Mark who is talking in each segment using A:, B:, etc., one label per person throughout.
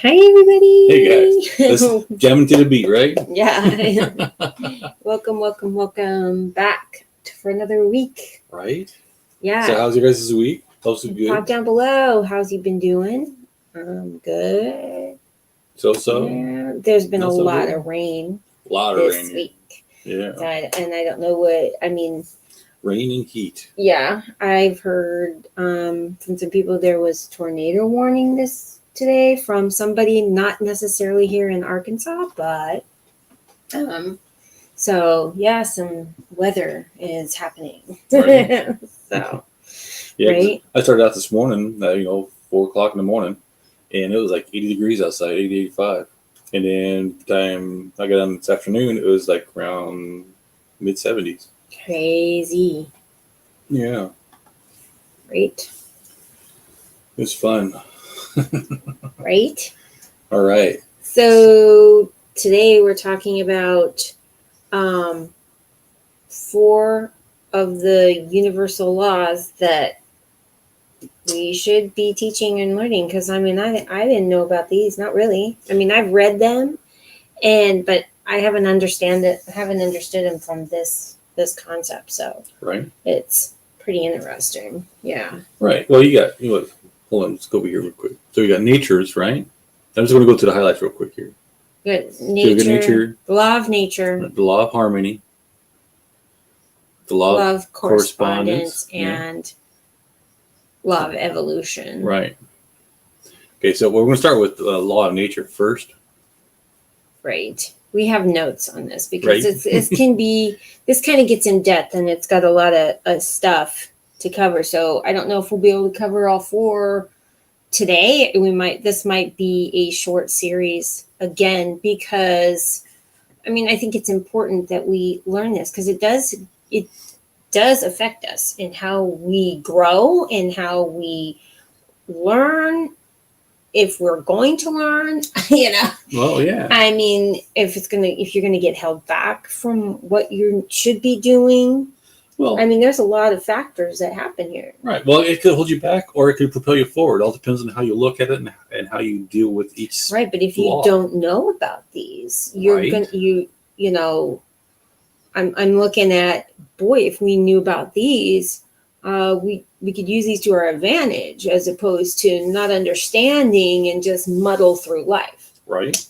A: Hi, everybody.
B: Hey guys, let's jam into the beat, right?
A: Yeah. welcome back for another week.
B: Right?
A: Yeah.
B: So how's your guys' week? How's it
A: Pop
B: good?
A: down below. How's you been doing? Good.
B: So?
A: Yeah. There's been
B: Not
A: a
B: so
A: lot
B: good.
A: of rain
B: A lot of
A: this
B: rain.
A: week.
B: Yeah.
A: And I don't know what, I mean,
B: Rain and heat.
A: yeah, I've heard from some people there was tornado warning today from somebody not necessarily here in Arkansas, but so yeah, some weather is happening.
B: Right.
A: So
B: Yeah, 'cause
A: right.
B: I started out this morning, 4 o'clock in the morning, and it was like 80 degrees outside, 80, 85. And then by the time I got on this afternoon, it was like around mid 70s.
A: Crazy.
B: Yeah.
A: Right.
B: It was fun.
A: Right.
B: All right.
A: So today we're talking about 4 of the universal laws that we should be teaching and learning, because I mean I didn't know about these, not really. I mean, I've read them but I haven't understood them from this concept, so
B: Right.
A: it's pretty interesting. Yeah.
B: Right. Well, hold on, let's go over here real quick. So you got natures, right? I'm just going to go to the highlights real quick here.
A: Good.
B: So you got
A: Nature, the law of nature,
B: the law of harmony, the law of
A: correspondence,
B: yeah.
A: and law of evolution.
B: Right. Okay, so we're going to start with the law of nature first.
A: Right. We have notes on this because
B: Right.
A: this kind of gets in depth, and it's got a lot of stuff to cover. So I don't know if we'll be able to cover all 4 today. This might be a short series again, because I mean, I think it's important that we learn this, because it does affect us in how we grow and how we learn, if we're going to learn.
B: Well, yeah.
A: I mean, if you're gonna get held back from what you should be doing.
B: Well,
A: I mean, there's a lot of factors that happen here.
B: Right. Well, it could hold you back, or it could propel you forward. It all depends on how you look at it and how you deal with each.
A: Right, but if you
B: law.
A: don't know about these, you're
B: Right.
A: I'm looking at, boy, if we knew about these, we could use these to our advantage, as opposed to not understanding and just muddle through life.
B: Right.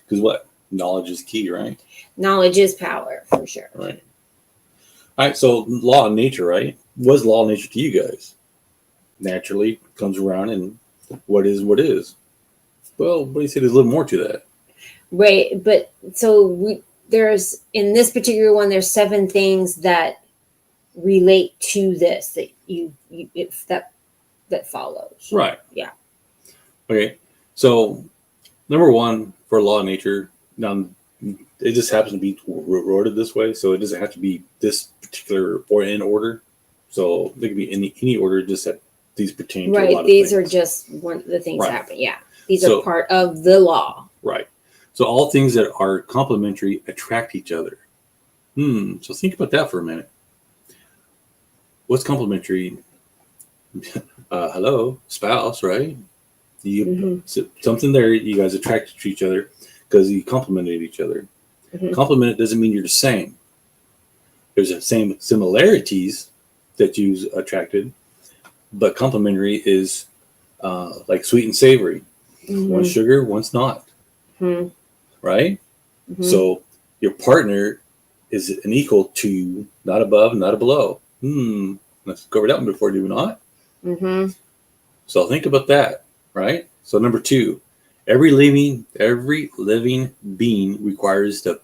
B: Because what? Knowledge is key, right?
A: Knowledge is power, for sure.
B: Right. All right. So law of nature, right? What is law of nature to you guys? Naturally comes around, and what is what is. Well, what do you say? There's a little more to that.
A: Right, but so there's, in this particular one, there's 7 things that relate to this that that follows.
B: Right.
A: Yeah.
B: Okay. So number 1 for law of nature, now it just happens to be worded this way, so it doesn't have to be this particular or in order. So they could be in any order, just that these pertain to a lot of
A: these
B: things.
A: are just one of the things
B: Right.
A: that happen. Yeah, these are part of the law.
B: Right. So all things that are complementary attract each other. So think about that for a minute. What's complementary? Hello, spouse, right? Something there, you guys attracted to each other because you complemented each other. Complement doesn't mean you're the same. There's the same similarities that you attracted, but complementary is like sweet and savory. One's sugar, one's not. Right? So your partner is an equal to, not above, not a below. Let's go over that one before, do we not? So think about that, right? So number 2, every living being requires the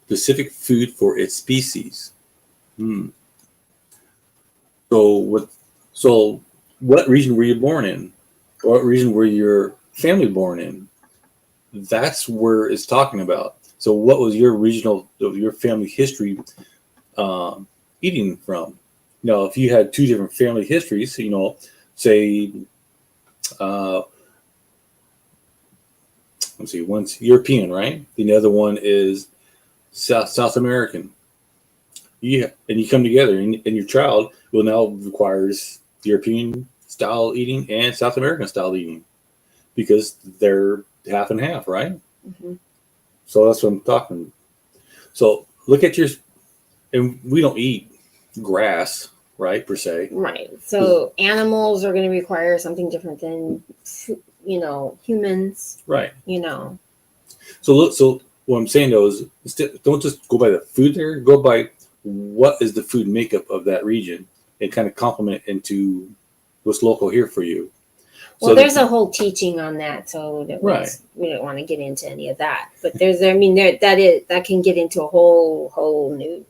B: specific food for its species. So what region were you born in? What region were your family born in? That's where it's talking about. So what was your your family history eating from? Now, if you had 2 different family histories, say, let's see, one's European, right? The other one is South American. And you come together, and your child will now requires European style eating and South American style eating. because they're half and half, right?
A: Mm-hmm.
B: So that's what I'm talking. So look at your, and we don't eat grass, right, per se.
A: Right. So animals are going to require something different than, humans,
B: Right.
A: So
B: So what I'm saying though is don't just go by the food there, go by what is the food makeup of that region and kind of complement into what's local here for you.
A: Well, there's a whole teaching on that, so we don't want to get into any of that. But that can get into a whole new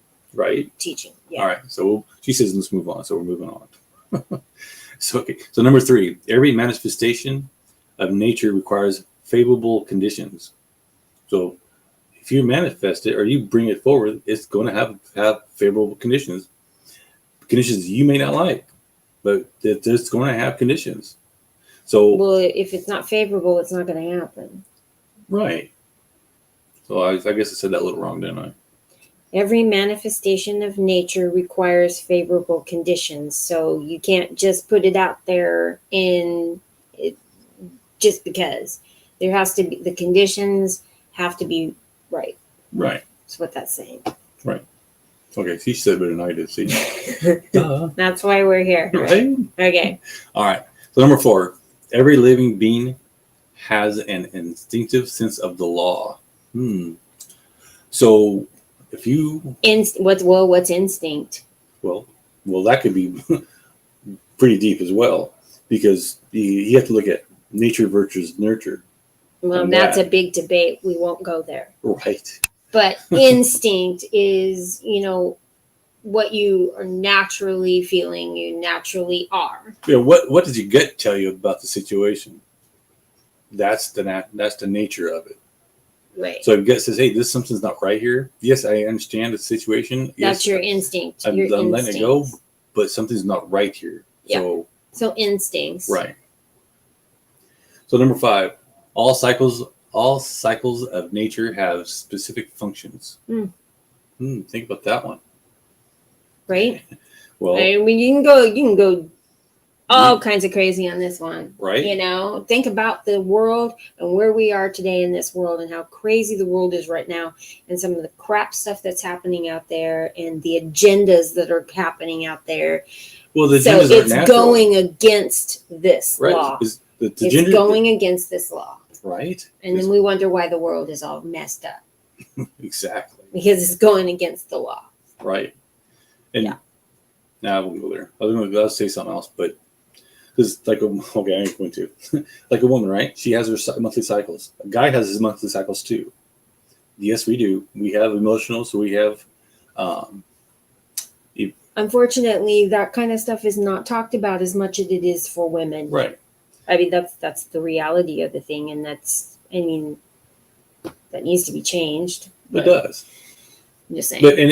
A: teaching. Yeah.
B: All right. So she says let's move on. So we're moving on. So number 3, every manifestation of nature requires favorable conditions. So if you manifest it or you bring it forward, it's going to have favorable conditions you may not like, but it's going to have conditions. So,
A: well, if it's not favorable, it's not going to happen.
B: Right. So I guess I said that a little wrong, didn't I?
A: Every manifestation of nature requires favorable conditions. So you can't just put it out there just because. There has to be, the conditions have to be right.
B: Right.
A: That's what that's saying.
B: Right. Okay, she said better than I did. See,
A: That's why we're here.
B: Right.
A: Okay.
B: All right. So number 4, every living being has an instinctive sense of the law. So if you
A: what's instinct?
B: Well, that could be pretty deep as well, because you have to look at nature versus nurture.
A: Well, that's a big debate. We won't go there.
B: Right.
A: But instinct is, what you are naturally feeling, you naturally are.
B: Yeah. What does your gut tell you about the situation? That's the nature of it.
A: Right.
B: So if gut says, "Hey, something's not right here." Yes, I understand the situation.
A: That's your instinct.
B: I'm letting it go, but something's not right here.
A: Yeah. So instincts.
B: Right. So number 5, all cycles of nature have specific functions. Think about that one.
A: Right.
B: Well,
A: I mean, you can go all kinds of crazy on this one.
B: Right.
A: Think about the world and where we are today in this world and how crazy the world is right now and some of the crap stuff that's happening out there and the agendas that are happening out there.
B: Well, the
A: so
B: agendas
A: it's
B: are natural.
A: going against this
B: Right.
A: law.
B: It's
A: going against this law.
B: Right.
A: And then we wonder why the world is all messed up.
B: Exactly.
A: Because it's going against the law.
B: Right. And now we'll go there. I was going to say something else, but because I ain't going to. Like a woman, right? She has her monthly cycles. A guy has his monthly cycles too. Yes, we do. We have emotional, so we have.
A: Unfortunately, that kind of stuff is not talked about as much as it is for women.
B: Right.
A: I mean, that's the reality of the thing, and that needs to be changed.
B: It does.
A: I'm just saying.
B: But and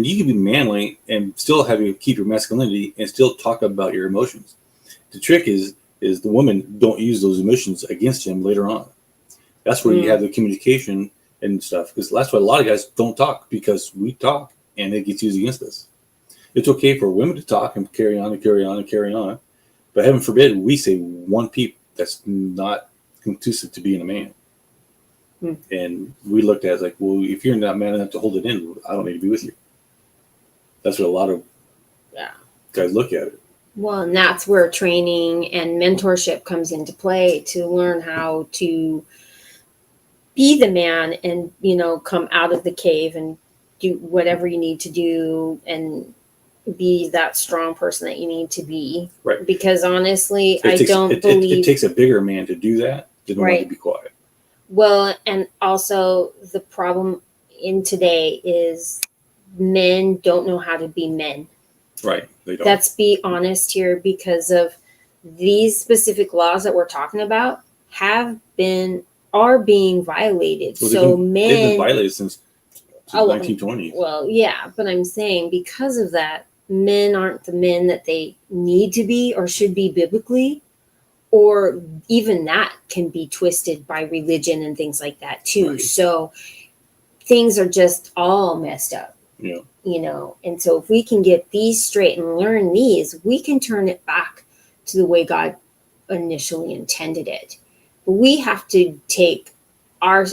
B: you can be manly and still keep your masculinity and still talk about your emotions. The trick is the woman don't use those emotions against him later on. That's where you have the communication and stuff, because that's why a lot of guys don't talk, because we talk and it gets used against us. It's okay for women to talk and carry on and carry on and carry on, but heaven forbid we say one peep that's not conducive to being a man. And we looked at it like, well, if you're not man enough to hold it in, I don't need to be with you. That's what a lot of guys look at it.
A: Well, and that's where training and mentorship comes into play, to learn how to be the man and, come out of the cave and do whatever you need to do and be that strong person that you need to be.
B: Right.
A: Because honestly,
B: it takes a bigger man to do that than one to be quiet.
A: Well, and also the problem in today is men don't know how to be men.
B: Right. They don't.
A: Let's be honest here, because of these specific laws that we're talking about are being violated.
B: Well,
A: men
B: they've been violated since 1920.
A: Well, yeah, but I'm saying because of that, men aren't the men that they need to be or should be biblically, or even that can be twisted by religion and things like that too. Right. So things are just all messed up.
B: Yeah.
A: And so if we can get these straight and learn these, we can turn it back to the way God initially intended it. But we have to do our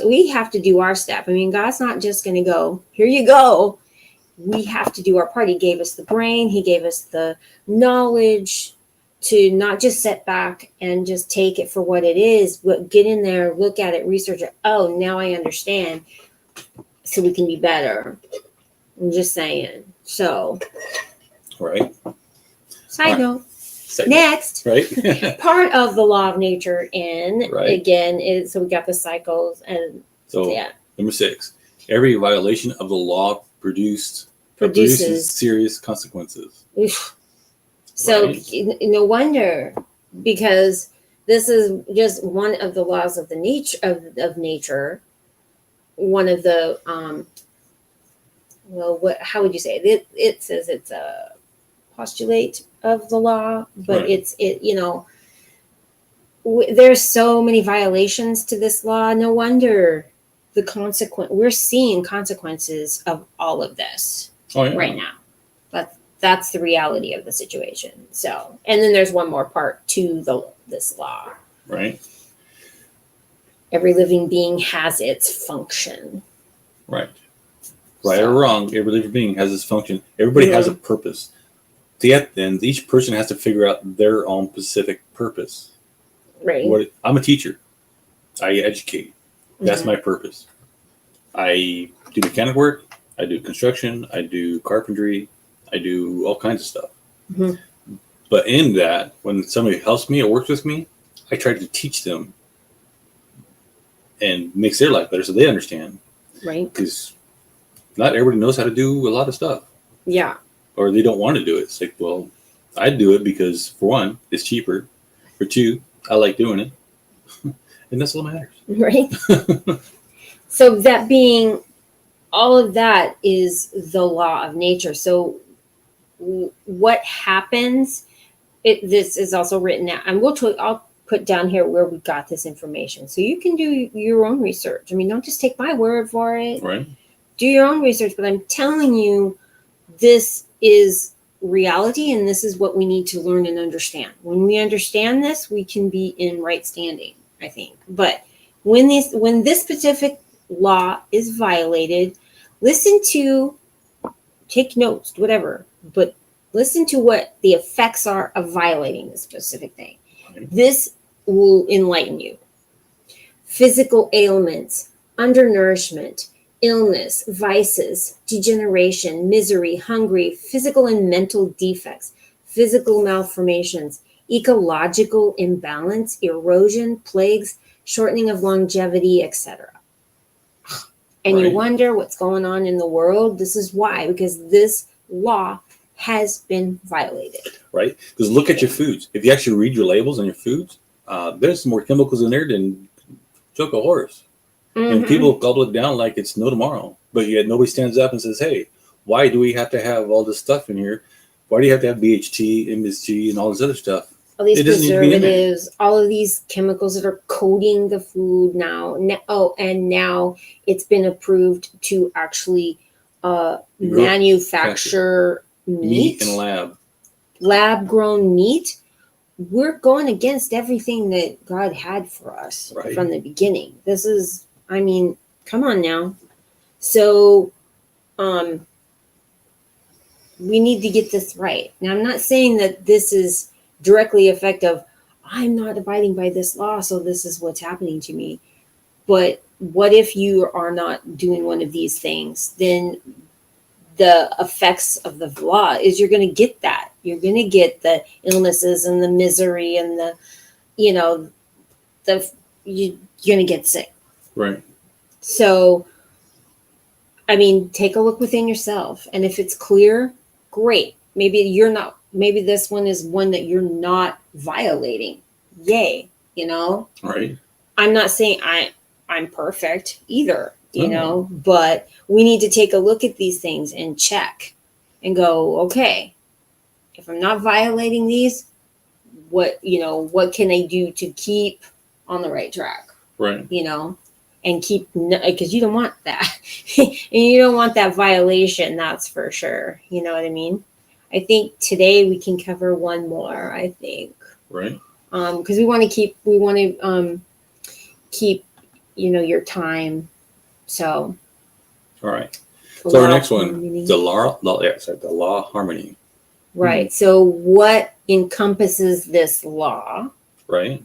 A: step. I mean, God's not just going to go, here you go. We have to do our part. He gave us the brain. He gave us the knowledge to not just sit back and just take it for what it is, but get in there, look at it, research it. Oh, now I understand. So we can be better. I'm just saying. So,
B: Right.
A: side note.
B: Second.
A: Next,
B: Right.
A: part of the law of nature
B: Right.
A: again is, so we got the cycles and
B: So
A: yeah,
B: number 6, every violation of the law produces serious consequences.
A: oof. So
B: Right.
A: no wonder, because this is just one of the laws of the nature of nature. One of the how would you say it? It says it's a postulate of the law, but
B: Right.
A: there's so many violations to this law. No wonder we're seeing consequences of all of this
B: Oh yeah.
A: right now. That's the reality of the situation. So, and then there's one more part to this law.
B: Right.
A: Every living being has its function.
B: Right. Right or wrong, every living being has its function. Everybody has a purpose. Yet then each person has to figure out their own specific purpose.
A: Right.
B: I'm a teacher. I educate. That's my purpose. I do mechanic work. I do construction. I do carpentry. I do all kinds of stuff.
A: Mm-hmm.
B: But in that, when somebody helps me or works with me, I try to teach them and makes their life better so they understand.
A: Right.
B: Because not everybody knows how to do a lot of stuff.
A: Yeah.
B: Or they don't want to do it. It's like, well, I do it because, for one, it's cheaper. For two, I like doing it. And that's all that matters.
A: Right. So that being, all of that is the law of nature. So what happens, this is also written out. And I'll put down here where we got this information. So you can do your own research. I mean, don't just take my word for it.
B: Right.
A: Do your own research. But I'm telling you, this is reality, and this is what we need to learn and understand. When we understand this, we can be in right standing, I think. But when this specific law is violated, take notes, whatever, but listen to what the effects are of violating this specific thing.
B: Right.
A: This will enlighten you. Physical ailments, undernourishment, illness, vices, degeneration, misery, hungry, physical and mental defects, physical malformations, ecological imbalance, erosion, plagues, shortening of longevity, etc. And you wonder what's going on in the world. This is why, because this law has been violated. Right?
B: Because look at your foods. If you actually read your labels on your foods, there's more chemicals in there than choke a horse. And people gobble it down like it's no tomorrow. But yet nobody stands up and says, hey, why do we have to have all this stuff in here? Why do you have to have BHT, MSG, and all this other stuff?
A: All these preservatives, all of these chemicals that are coating the food now. And now it's been approved to actually manufacture meat
B: in a lab.
A: Lab-grown meat. We're going against everything that God had for us from the beginning. This is, I mean, come on now. So, we need to get this right. Now, I'm not saying that this is directly effective. I'm not abiding by this law, so this is what's happening to me. But what if you are not doing one of these things? Then the effects of the law is you're going to get that. You're going to get the illnesses and the misery and you're going to get sick.
B: Right.
A: So, I mean, take a look within yourself. And if it's clear, great. Maybe this one is one that you're not violating. Yay.
B: Right.
A: I'm not saying I'm perfect either, but we need to take a look at these things and check and go, okay, if I'm not violating these, what can I do to keep on the right track?
B: Right.
A: And keep, because you don't want that. And you don't want that violation, that's for sure. You know what I mean? I think today we can cover one more, I think.
B: Right.
A: Because we want to keep, your time. So,
B: All right. So our
A: law
B: next
A: of
B: one,
A: harmony.
B: the law of harmony.
A: Right. So what encompasses this law?
B: Right.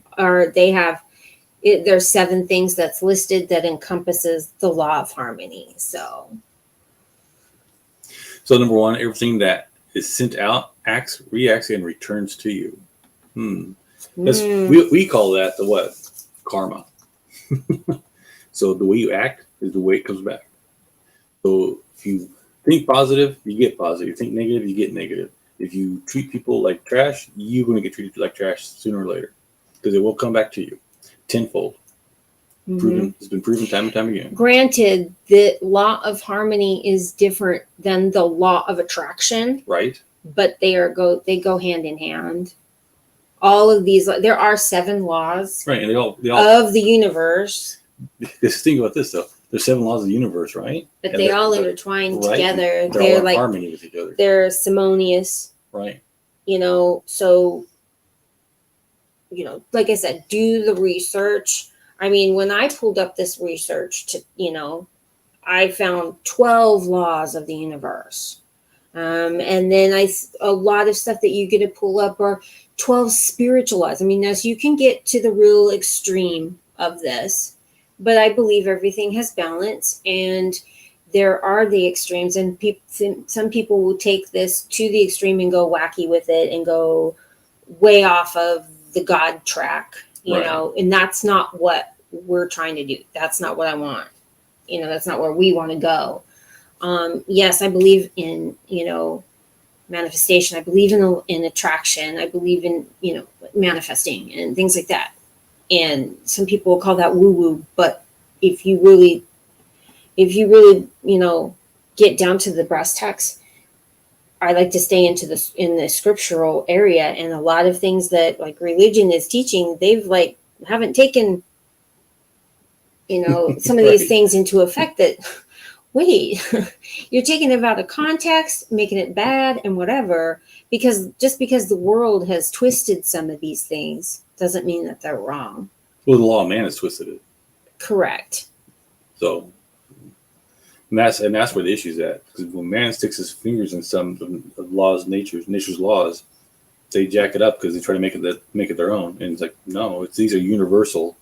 A: There's 7 things that's listed that encompasses the law of harmony. So
B: number 1, everything that is sent out acts, reacts, and returns to you. We call that the what? Karma. So the way you act is the way it comes back. So if you think positive, you get positive. You think negative, you get negative. If you treat people like trash, you're going to get treated like trash sooner or later, because it will come back to you tenfold. Proven. It's been proven time and time again.
A: Granted, the law of harmony is different than the law of attraction,
B: right?
A: But they go hand in hand. All of these, there are 7 laws,
B: right? And they all
A: of the universe.
B: Just think about this though. There's 7 laws of the universe, right?
A: But they all intertwine together.
B: They're all in harmony with each other.
A: They're simonious.
B: Right.
A: So, like I said, do the research. I mean, when I pulled up this research I found 12 laws of the universe. And then a lot of stuff that you get to pull up are 12 spiritual laws. I mean, as you can get to the real extreme of this, but I believe everything has balance, and there are the extremes, and some people will take this to the extreme and go wacky with it and go way off of the God track, and that's not what we're trying to do. That's not what I want. That's not where we want to go. Yes, I believe in, manifestation. I believe in attraction. I believe in, manifesting and things like that. And some people will call that woo woo, but if you really, get down to the brass tacks, I like to stay in the scriptural area, and a lot of things that like religion is teaching, they've haven't taken, some of these things into effect that, wait, you're taking it out of context, making it bad and whatever, because the world has twisted some of these things doesn't mean that they're wrong.
B: Well, the law of man has twisted it.
A: Correct.
B: So, and that's where the issue's at. Because when man sticks his fingers in some of laws, nature's laws, they jack it up because they try to make it their own. And it's like, no, these are universal.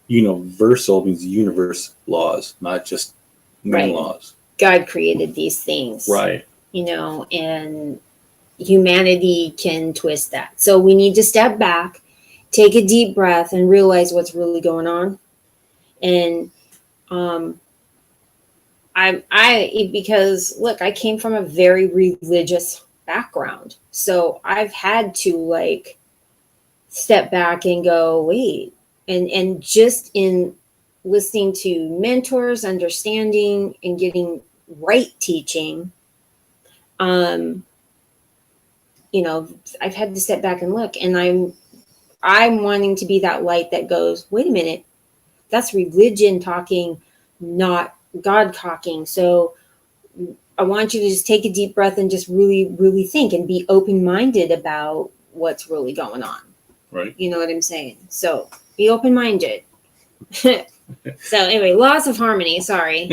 B: Universal means universe laws, not just man laws.
A: God created these things.
B: Right.
A: And humanity can twist that. So we need to step back, take a deep breath, and realize what's really going on. And because look, I came from a very religious background. So I've had to step back and go, wait, and just in listening to mentors, understanding and getting right teaching, I've had to step back and look, and I'm wanting to be that light that goes, wait a minute, that's religion talking, not God talking. So I want you to just take a deep breath and just really, really think and be open-minded about what's really going on.
B: Right.
A: You know what I'm saying? So be open-minded. So anyway, laws of harmony. Sorry.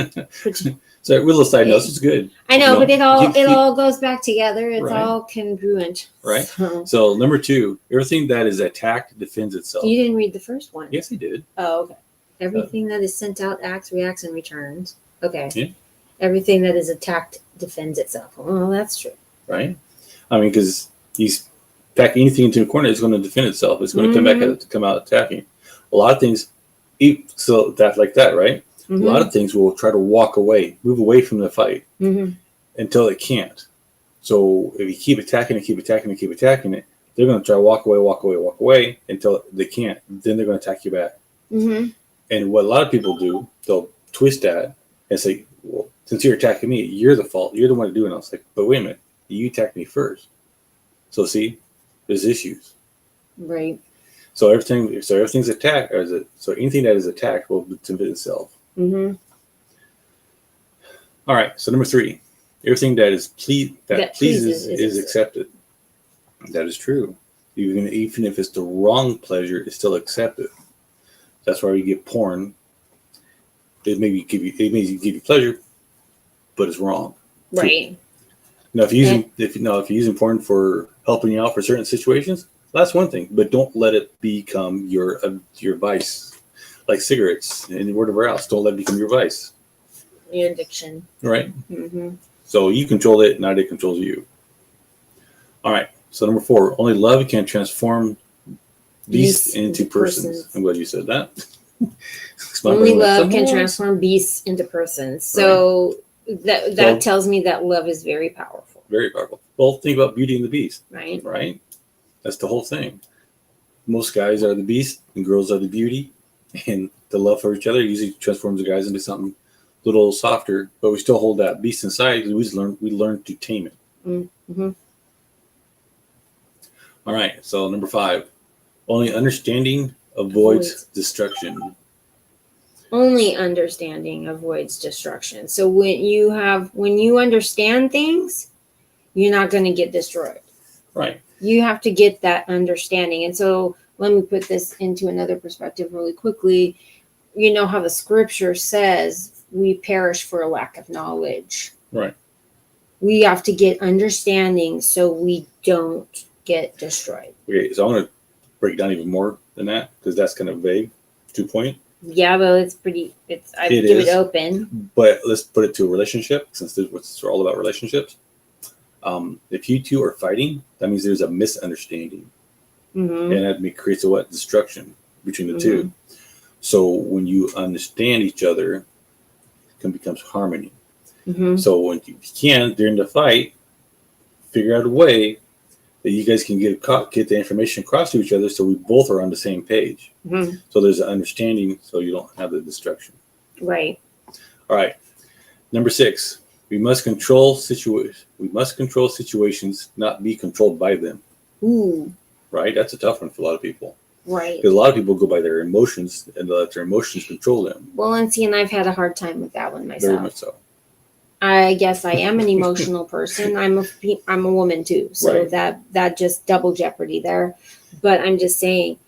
B: So with little side notes, it's good.
A: I know, but it all goes back together. It's all congruent.
B: Right. So number 2, everything that is attacked defends itself.
A: You didn't read the first one.
B: Yes, I did.
A: Oh, okay. Everything that is sent out acts, reacts, and returns. Okay.
B: Yeah.
A: Everything that is attacked defends itself. Well, that's true.
B: Right. I mean, because he's packing anything into a corner, it's going to defend itself. It's going to come out attacking. A lot of things. So that like that, right? Mm-hmm. A lot of things will try to move away from the fight until it can't. So if you keep attacking it, they're going to try to walk away until they can't. Then they're going to attack you back. Mm-hmm. And what a lot of people do, they'll twist that and say, well, since you're attacking me, you're the fault. You're the one to do it. And I was like, but wait a minute, you attacked me first. So see, there's issues.
A: Right.
B: So everything's attacked. So anything that is attacked will defend itself. Mm-hmm. All right. So number 3, everything that pleases is accepted. That is true. Even if it's the wrong pleasure, it's still accepted. That's why you get porn. It may give you pleasure, but it's wrong.
A: Right.
B: Now, if you're using porn for helping you out for certain situations, that's one thing. But don't let it become your vice, like cigarettes and whatever else. Don't let it become your vice.
A: Your addiction.
B: Right.
A: Mm-hmm.
B: So you control it, not it controls you. All right. So number 4, only love can transform beasts into persons. I'm glad you said that.
A: Only love can transform beasts into persons. So that tells me that love is very powerful.
B: Very powerful. Well, think about Beauty and the Beast.
A: Right.
B: Right. That's the whole thing. Most guys are the beast and girls are the beauty, and the love for each other usually transforms the guys into something a little softer, but we still hold that beast inside because we learn to tame it.
A: Mm-hmm.
B: All right. So number 5, only understanding avoids destruction.
A: Only understanding avoids destruction. So when you understand things, you're not going to get destroyed.
B: Right.
A: You have to get that understanding. And so let me put this into another perspective really quickly. You know how the scripture says we perish for a lack of knowledge.
B: Right.
A: We have to get understanding so we don't get destroyed.
B: Okay, so I want to break down even more than that because that's kind of vague. 2 point.
A: Yeah, well, I give it open.
B: But let's put it to a relationship since it's all about relationships. If you two are fighting, that means there's a misunderstanding,
A: Mm-hmm.
B: and that creates a destruction between the two. So when you understand each other, it becomes harmony.
A: Mm-hmm.
B: So when you can during the fight, figure out a way that you guys can get the information across to each other, so we both are on the same page.
A: Mm-hmm.
B: So there's an understanding, so you don't have the destruction.
A: Right.
B: All right. Number 6. We must control situations, not be controlled by them.
A: Ooh.
B: Right? That's a tough one for a lot of people.
A: Right.
B: Because a lot of people go by their emotions and let their emotions control them.
A: Well, and I've had a hard time with that one myself.
B: Very much so.
A: I guess I am an emotional person. I'm a woman too, so
B: Right.
A: that just double jeopardy there. But I'm just saying,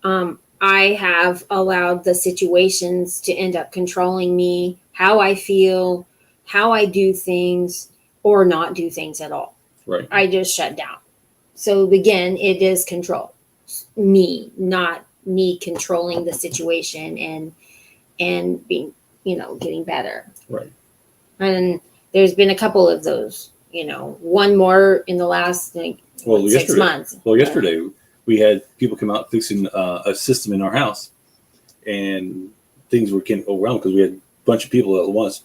A: I have allowed the situations to end up controlling me, how I feel, how I do things, or not do things at all.
B: Right.
A: I just shut down. So again, it is control. Me, not me controlling the situation and being, getting better.
B: Right.
A: And there's been a couple of those, one more in the last 6 months.
B: Well, yesterday we had people come out fixing a system in our house, and things were getting overwhelmed because we had a bunch of people at once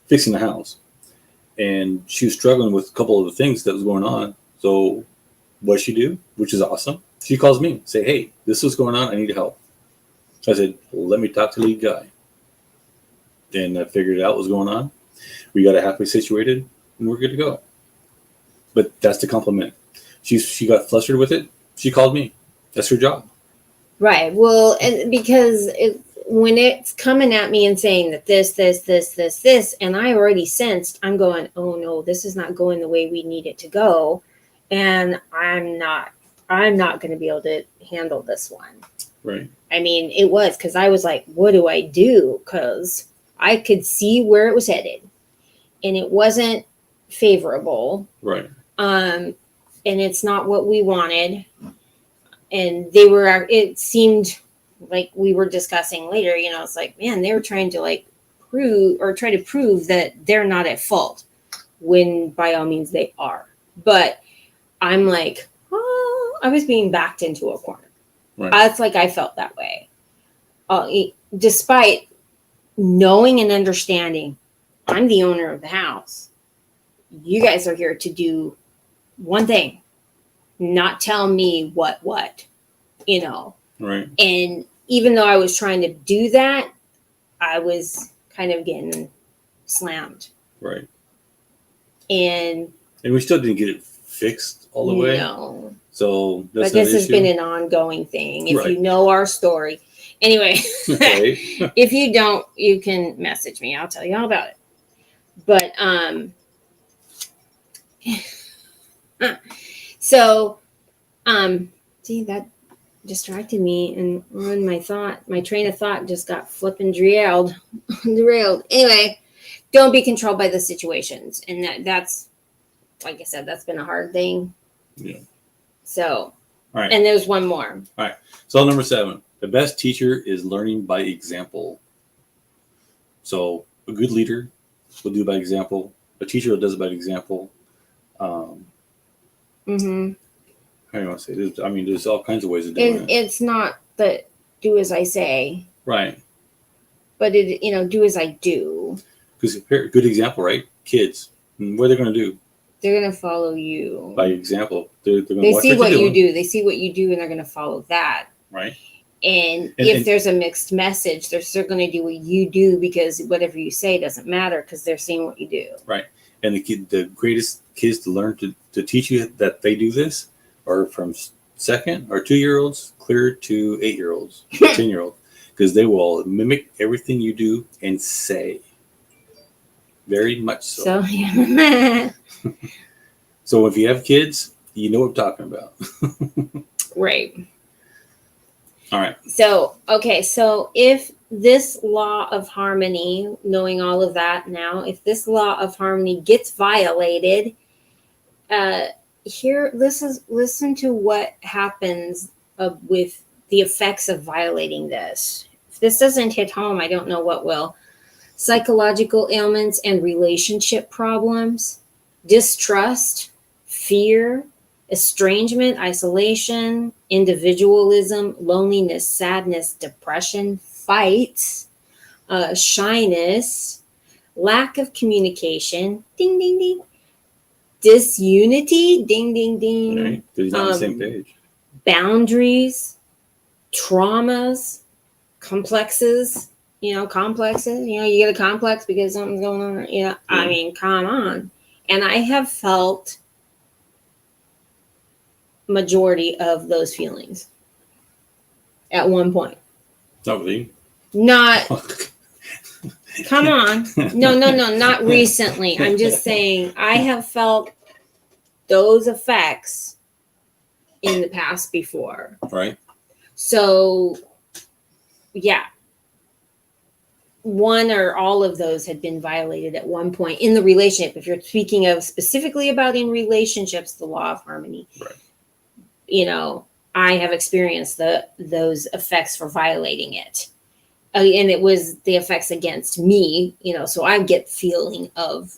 B: fixing the house. And she was struggling with a couple of the things that was going on. So what she do, which is awesome, she calls me, say, hey, this is going on. I need help. I said, let me talk to the lead guy. And I figured out what was going on. We got it halfway situated, and we're good to go. But that's the compliment. She got flustered with it. She called me. That's her job.
A: Right. Well, and because when it's coming at me and saying that this, and I already sensed, I'm going, oh no, this is not going the way we need it to go, and I'm not going to be able to handle this one.
B: Right.
A: I mean, it was because I was like, what do I do? Because I could see where it was headed, and it wasn't favorable.
B: Right.
A: And it's not what we wanted. And it seemed like we were discussing later, it's like, man, they were trying to try to prove that they're not at fault when by all means they are. But I'm like, oh, I was being backed into a corner.
B: Right.
A: It's like I felt that way. Despite knowing and understanding, I'm the owner of the house. You guys are here to do one thing, not tell me what,
B: Right.
A: And even though I was trying to do that, I was kind of getting slammed.
B: Right.
A: And
B: we still didn't get it fixed all the way.
A: No.
B: So
A: but this has been an ongoing thing. If you know our story. Anyway,
B: right.
A: If you don't, you can message me. I'll tell you all about it. But see that distracted me and ruined my train of thought just got flipping derailed. Derailed. Anyway, don't be controlled by the situations. And that's, like I said, that's been a hard thing.
B: Yeah.
A: So,
B: All right.
A: and there's one more.
B: All right. So number 7, the best teacher is learning by example. So a good leader will do by example. A teacher that does it by example.
A: Mm-hmm.
B: How do you want to say this? I mean, there's all kinds of ways of doing
A: And
B: it.
A: it's not that do as I say,
B: Right.
A: but do as I do.
B: Because a good example, right? Kids, what are they going to do?
A: They're going to follow you.
B: By example. They're going to
A: They
B: watch
A: see what
B: you're
A: you
B: doing,
A: do. They see what you do and they're going to follow that.
B: right?
A: And
B: And-
A: if
B: and-
A: there's a mixed message, they're still going to do what you do because whatever you say doesn't matter because they're seeing what you do.
B: And the greatest kids to learn to teach you that they do this are from 2nd or 2-year-olds clear to 8-year-olds, 10-year-olds, because they will mimic everything you do and say. Very much so.
A: So, yeah.
B: So if you have kids, you know what I'm talking about.
A: Right.
B: All right.
A: So, okay. So if this law of harmony, knowing all of that now, if this law of harmony gets violated, listen to what happens with the effects of violating this. If this doesn't hit home, I don't know what will. Psychological ailments and relationship problems, distrust, fear, estrangement, isolation, individualism, loneliness, sadness, depression, fights, shyness, lack of communication, ding, ding, ding, disunity, ding, ding, ding,
B: Right. They're not on the same page.
A: boundaries, traumas, complexes, complexes, you get a complex because something's going on, I mean, come on. And I have felt majority of those feelings at one point.
B: Not really.
A: Not, come on. No, not recently. I'm just saying I have felt those effects in the past before.
B: Right.
A: So, yeah. One or all of those had been violated at one point in the relationship. If you're speaking of specifically about in relationships, the law of harmony,
B: right.
A: I have experienced those effects for violating it. And it was the effects against me, so I get feeling of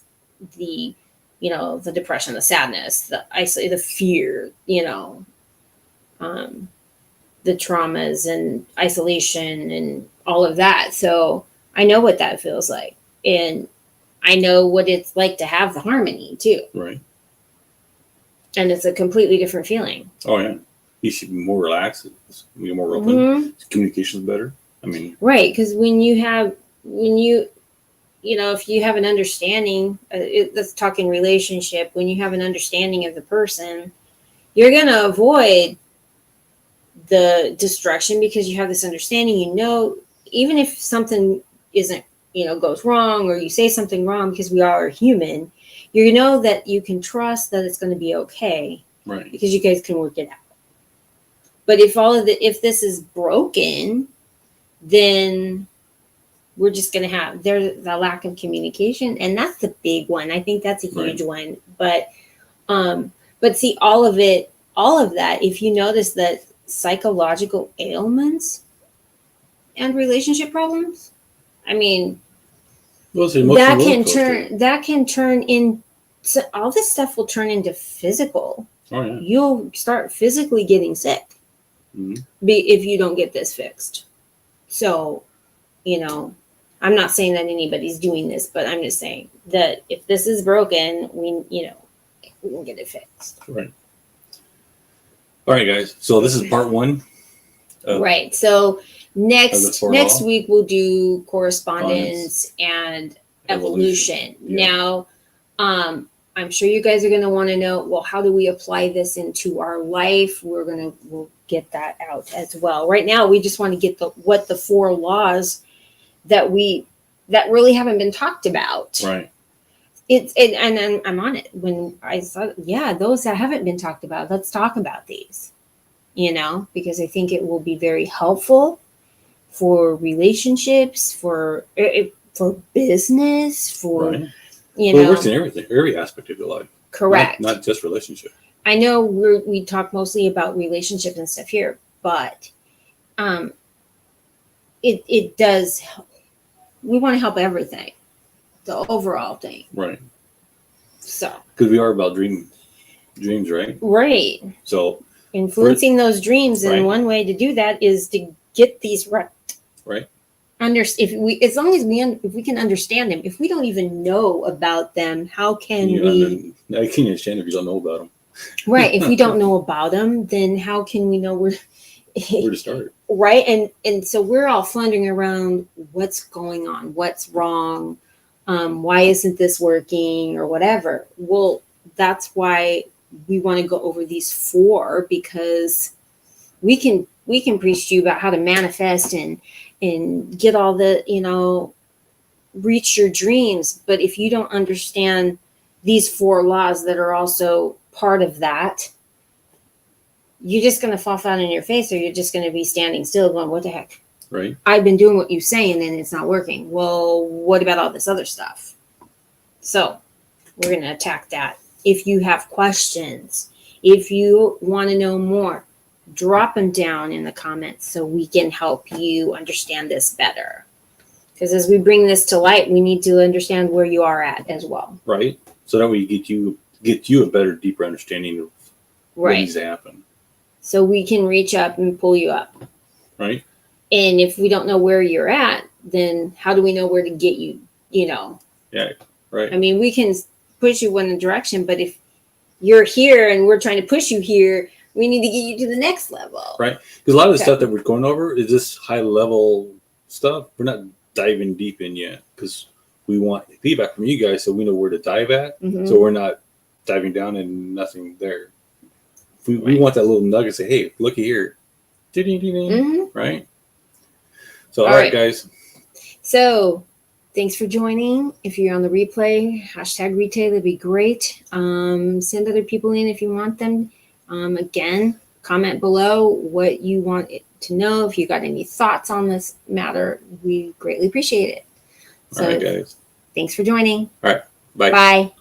A: the, the depression, the sadness, the fear, the traumas and isolation and all of that. So I know what that feels like. And I know what it's like to have the harmony too.
B: Right.
A: And it's a completely different feeling.
B: Oh, yeah. You should be more relaxed. Be more open.
A: Mm-hmm.
B: Communication's better. I mean,
A: right. Because if you have an understanding, let's talk in relationship, when you have an understanding of the person, you're going to avoid the destruction because you have this understanding, even if something isn't, goes wrong or you say something wrong because we are human, that you can trust that it's going to be okay.
B: right.
A: Because you guys can work it out. But if this is broken, then we're just going to have there's the lack of communication, and that's the big one. I think that's a huge one. But see, all of that, if you notice that psychological ailments and relationship problems, I mean, that can turn in. So all this stuff will turn into physical.
B: Oh, yeah.
A: You'll start physically getting sick if you don't get this fixed. So, I'm not saying that anybody's doing this, but I'm just saying that if this is broken, we can get it fixed.
B: Right. All right, guys. So this is part 1.
A: Right. So next
B: law.
A: week we'll do correspondence and evolution.
B: Yeah.
A: Now, I'm sure you guys are going to want to know, well, how do we apply this into our life? We'll get that out as well. Right now, we just want to get what the 4 laws that really haven't been talked about.
B: Right.
A: And I'm on it. When I saw, those that haven't been talked about, let's talk about these. because I think it will be very helpful for relationships, for business, for,
B: Right. Well, it works in everything, every aspect of your life.
A: correct.
B: Not just relationship.
A: I know we talk mostly about relationships and stuff here, but it does. We want to help everything, the overall thing.
B: Right.
A: So.
B: Because we are about dreams, right?
A: Right.
B: So
A: influencing those dreams, and one way to do that is to get these right.
B: Right.
A: If we can understand them, if we don't even know about them, how can we?
B: I can't understand if you don't know about them.
A: Right. If we don't know about them, then how can we know where
B: to start?
A: Right. And so we're all floundering around. What's going on? What's wrong? Why isn't this working or whatever? Well, that's why we want to go over these 4, because we can preach to you about how to manifest and get all the, reach your dreams. But if you don't understand these 4 laws that are also part of that, you're just going to fall flat on your face, or you're just going to be standing still going, what the heck?
B: Right.
A: I've been doing what you're saying and it's not working. Well, what about all this other stuff? So we're going to attack that. If you have questions, if you want to know more, drop them down in the comments so we can help you understand this better. Because as we bring this to light, we need to understand where you are at as well.
B: Right. So that way you get you a better, deeper understanding of what needs to happen.
A: So we can reach up and pull you up.
B: Right.
A: And if we don't know where you're at, then how do we know where to get you,
B: Yeah. Right.
A: I mean, we can push you in a direction, but if you're here and we're trying to push you here, we need to get you to the next level.
B: Right. Because a lot of the stuff that we're going over is just high level stuff. We're not diving deep in yet, because we want feedback from you guys so we know where to dive at.
A: Mm-hmm.
B: So we're not diving down and nothing there. We want that little nugget to say, hey, looky here.
A: Mm-hmm.
B: Right. So, all right, guys.
A: So, thanks for joining. If you're on the replay, #retail would be great. Send other people in if you want them. Again, comment below what you want to know. If you got any thoughts on this matter, we greatly appreciate it. So,
B: all right, guys.
A: Thanks for joining.
B: All right. Bye.
A: Bye.